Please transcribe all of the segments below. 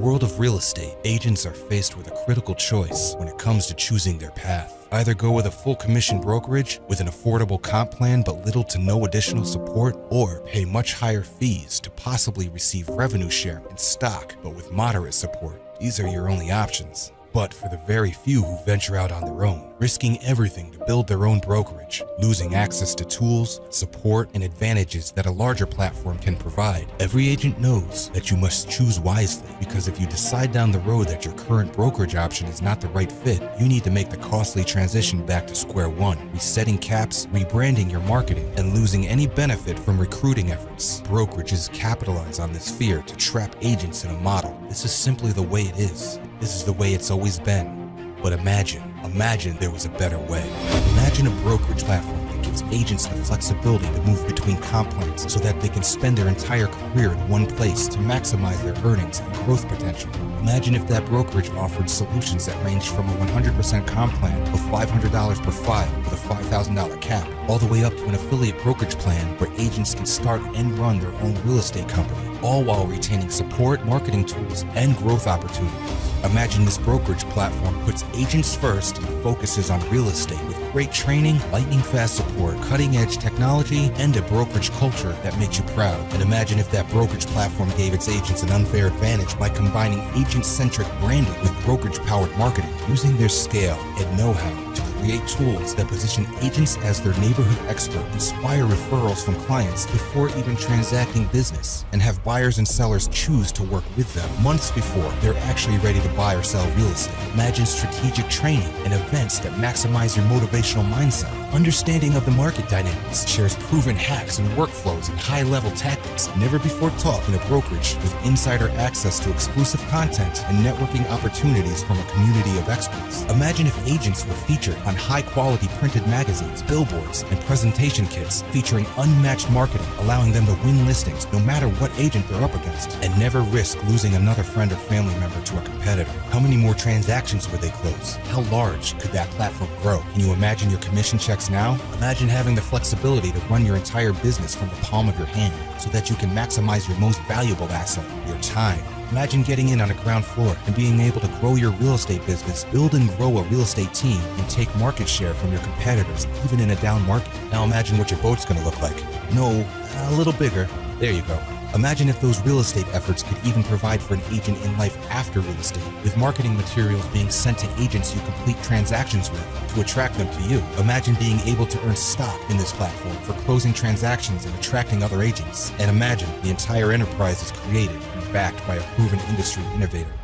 world of real estate, agents are faced with a critical choice when it comes to choosing their path. Either go with a full commission brokerage with an affordable comp plan but little to no additional support, or pay much higher fees to possibly receive revenue share and stock but with moderate support. These are your only options. But for the very few who venture out on their own, risking everything to build their own brokerage, losing access to tools, support, and advantages that a larger platform can provide, every agent knows that you must choose wisely, because if you decide down the road that your current brokerage option is not the right fit, you need to make the costly transition back to square one, resetting caps, rebranding your marketing, and losing any benefit from recruiting efforts. Brokerages capitalize on this fear to trap agents in a model. This is simply the way it is. This is the way it's always been. But imagine there was a better way. Imagine a brokerage platform that gives agents the flexibility to move between comp plans so that they can spend their entire career in one place to maximize their earnings and growth potential. Imagine if that brokerage offered solutions that ranged from a 100% comp plan of $500 per file with a $5,000 cap, all the way up to an affiliate brokerage plan where agents can start and run their own real estate company, all while retaining support, marketing tools, and growth opportunities. Imagine this brokerage platform puts agents first and focuses on real estate with great training, lightning-fast support, cutting-edge technology, and a brokerage culture that makes you proud. And imagine if that brokerage platform gave its agents an unfair advantage by combining agent-centric branding with brokerage-powered marketing, using their scale and know-how to create tools that position agents as their neighborhood expert, inspire referrals from clients before even transacting business, and have buyers and sellers choose to work with them months before they're actually ready to buy or sell real estate. Imagine strategic training and events that maximize your motivational mindset, understanding of the market dynamics, shares proven hacks and workflows and high-level tactics never before taught in a brokerage, with insider access to exclusive content and networking opportunities from a community of experts. Imagine if agents were featured on high-quality printed magazines, billboards, and presentation kits featuring unmatched marketing, allowing them to win listings no matter what agent they're up against, and never risk losing another friend or family member to a competitor. How many more transactions would they close? How large could that platform grow? Can you imagine your commission checks now? Imagine having the flexibility to run your entire business from the palm of your hand so that you can maximize your most valuable asset, your time. Imagine getting in on the ground floor and being able to grow your real estate business, build and grow a real estate team, and take market share from your competitors, even in a down market. Now imagine what your boat's going to look like. No, a little bigger. There you go. Imagine if those real estate efforts could even provide for an agent in life after real estate, with marketing materials being sent to agents you complete transactions with to attract them to you. Imagine being able to earn stock in this platform for closing transactions and attracting other agents. And imagine the entire enterprise is created and backed by a proven industry innovator.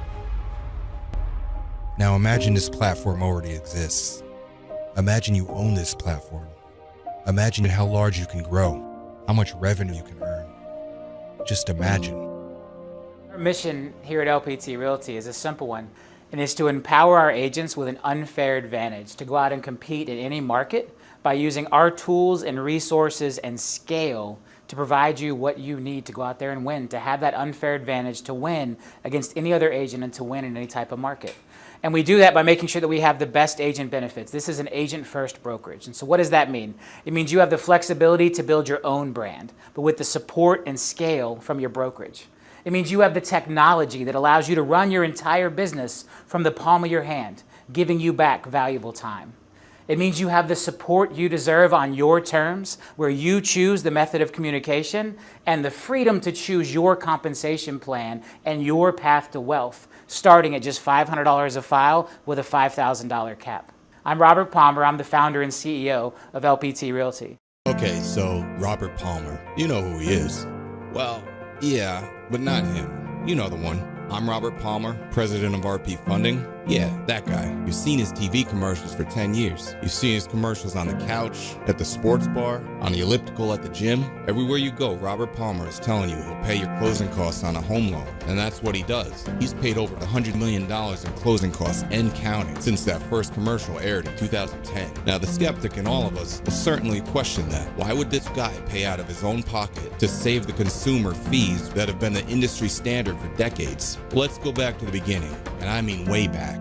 Now imagine this platform already exists. Imagine you own this platform. Imagine how large you can grow, how much revenue you can earn. Just imagine. Our mission here at LPT Realty is a simple one, and it's to empower our agents with an unfair advantage to go out and compete in any market by using our tools and resources and scale to provide you what you need to go out there and win, to have that unfair advantage to win against any other agent and to win in any type of market. And we do that by making sure that we have the best agent benefits. This is an agent-first brokerage. And so what does that mean? It means you have the flexibility to build your own brand, but with the support and scale from your brokerage. It means you have the technology that allows you to run your entire business from the palm of your hand, giving you back valuable time. It means you have the support you deserve on your terms, where you choose the method of communication and the freedom to choose your compensation plan and your path to wealth, starting at just $500 a file with a $5,000 cap. I'm Robert Palmer. I'm the founder and CEO of LPT Realty. Okay, so Robert Palmer, you know who he is. Well, yeah, but not him. You know the one. I'm Robert Palmer, president of RP Funding. Yeah, that guy. You've seen his TV commercials for 10 years. You've seen his commercials on the couch, at the sports bar, on the elliptical at the gym. Everywhere you go, Robert Palmer is telling you he'll pay your closing costs on a home loan. And that's what he does. He's paid over $100 million in closing costs and counting since that first commercial aired in 2010. Now, the skeptic in all of us will certainly question that. Why would this guy pay out of his own pocket to save the consumer fees that have been the industry standard for decades? Let's go back to the beginning, and I mean way back.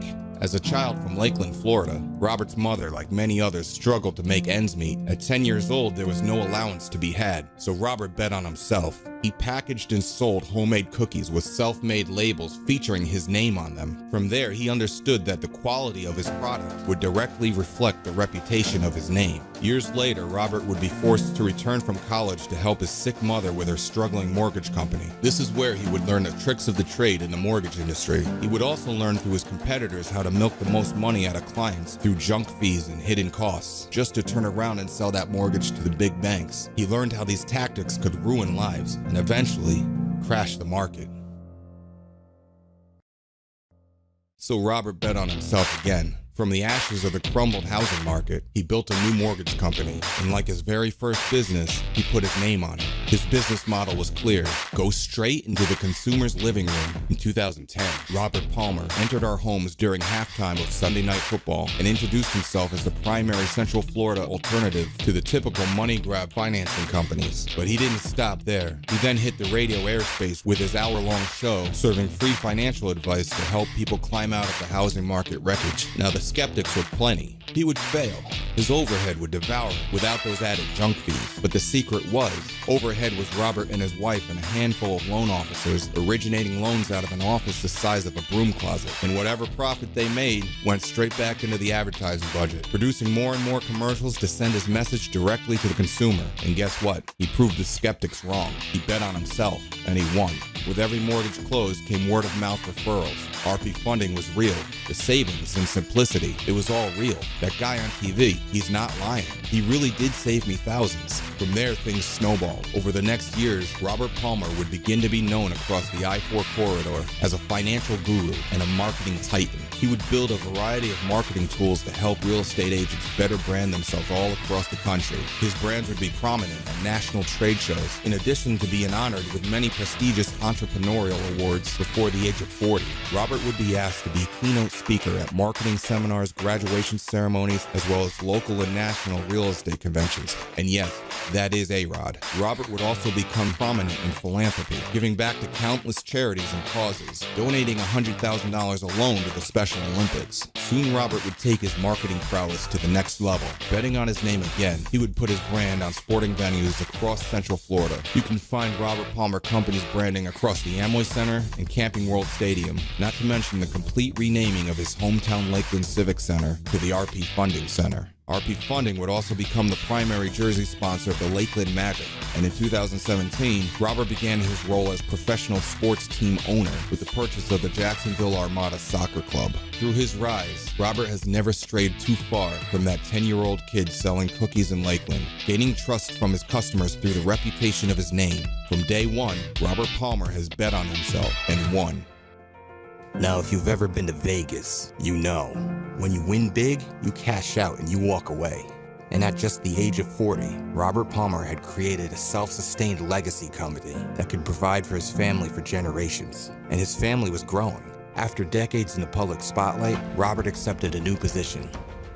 As a child from Lakeland, Florida, Robert's mother, like many others, struggled to make ends meet. At 10 years old, there was no allowance to be had, so Robert bet on himself. He packaged and sold homemade cookies with self-made labels featuring his name on them. From there, he understood that the quality of his product would directly reflect the reputation of his name. Years later, Robert would be forced to return from college to help his sick mother with her struggling mortgage company. This is where he would learn the tricks of the trade in the mortgage industry. He would also learn through his competitors how to milk the most money out of clients through junk fees and hidden costs, just to turn around and sell that mortgage to the big banks. He learned how these tactics could ruin lives and eventually crash the market. So Robert bet on himself again. From the ashes of the crumbled housing market, he built a new mortgage company, and like his very first business, he put his name on it. His business model was clear: go straight into the consumer's living room. In 2010, Robert Palmer entered our homes during halftime of Sunday Night Football and introduced himself as the primary Central Florida alternative to the typical money grab financing companies. But he didn't stop there. He then hit the radio airspace with his hour-long show, serving free financial advice to help people climb out of the housing market wreckage. Now, the skeptics were plenty. He would fail. His overhead would devour it without those added junk fees. But the secret was, overhead was Robert and his wife and a handful of loan officers originating loans out of an office the size of a broom closet. And whatever profit they made went straight back into the advertising budget, producing more and more commercials to send his message directly to the consumer. And guess what? He proved the skeptics wrong. He bet on himself, and he won. With every mortgage closed came word-of-mouth referrals. RP funding was real. The savings and simplicity, it was all real. That guy on TV, he's not lying. He really did save me thousands. From there, things snowballed. Over the next years, Robert Palmer would begin to be known across the I-4 corridor as a financial guru and a marketing titan. He would build a variety of marketing tools to help real estate agents better brand themselves all across the country. His brands would be prominent at national trade shows, in addition to being honored with many prestigious entrepreneurial awards before the age of 40. Robert would be asked to be keynote speaker at marketing seminars, graduation ceremonies, as well as local and national real estate conventions. And yes, that is A-Rod. Robert would also become prominent in philanthropy, giving back to countless charities and causes, donating $100,000 alone to the Special Olympics. Soon Robert would take his marketing prowess to the next level. Betting on his name again, he would put his brand on sporting venues across Central Florida. You can find Robert Palmer Company's branding across the Amway Center and Camping World Stadium, not to mention the complete renaming of his hometown Lakeland Civic Center to the RP Funding Center. RP Funding would also become the primary jersey sponsor of the Lakeland Magic, and in 2017, Robert began his role as professional sports team owner with the purchase of the Jacksonville Armada Soccer Club. Through his rise, Robert has never strayed too far from that 10-year-old kid selling cookies in Lakeland, gaining trust from his customers through the reputation of his name. From day one, Robert Palmer has bet on himself and won. Now, if you've ever been to Vegas, you know, when you win big, you cash out and you walk away. And at just the age of 40, Robert Palmer had created a self-sustained legacy company that could provide for his family for generations. And his family was growing. After decades in the public spotlight, Robert accepted a new position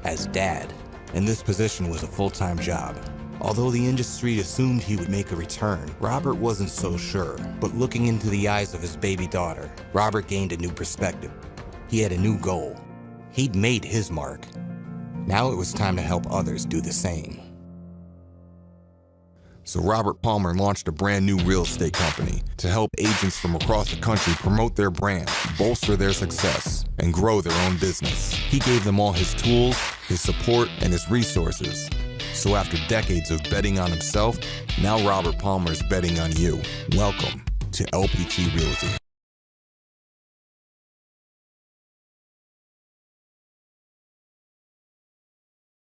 as dad. And this position was a full-time job. Although the industry assumed he would make a return, Robert wasn't so sure. But looking into the eyes of his baby daughter, Robert gained a new perspective. He had a new goal. He'd made his mark. Now it was time to help others do the same. So Robert Palmer launched a brand new real estate company to help agents from across the country promote their brand, bolster their success, and grow their own business. He gave them all his tools, his support, and his resources. So after decades of betting on himself, now Robert Palmer is betting on you. Welcome to LPT Realty.